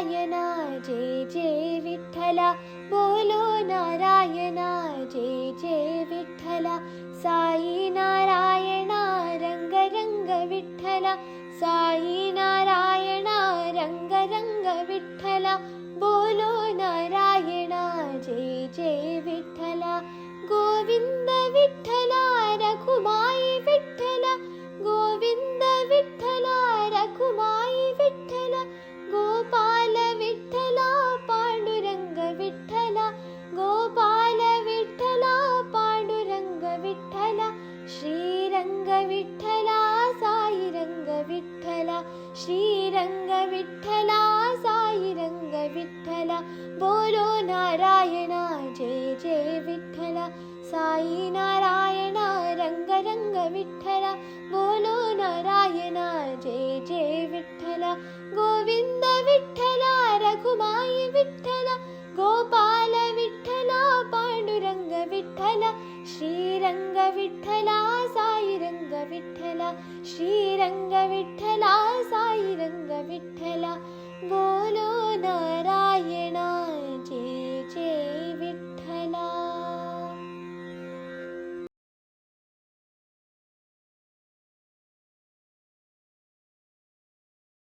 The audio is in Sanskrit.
नारायण जय जय विठ्ठला, बोलो नारायण जय जय विठ्ठला. साई नारायण रंग रंग विठ्ठला, साई नारायण रंग रंग विठ्ठला, बोलो नारायण जय जय विठ्ठला. गोविंद विठ्ठला रखुमाई विठ्ठला, गोविंद विठ्ठला रखुमाई विठ्ठला, गोपाल विठ्ठला पांडुरंग विठ्ठला, गोपाल विठ्ठला पांडुरंग विठ्ठला. श्रीरंग विठ्ठला साई रंग विठ्ठला, श्रीरंग विठ्ठला साई रंग विठ्ठला, बोलो नारायण जय जय विठ्ठला. साई नारायण रंग रंग विठ्ठला, बोलो नारायण जय जय विठ्ठला. गोविंद विठ्ठला रखुमाई विठ्ठला, गोपाल विठ्ठला पांडुरंग विठ्ठला, श्रीरंग विठ्ठला साई रंग विठ्ठला, श्रीरंग विठ्ठला साई रंग विठ्ठला.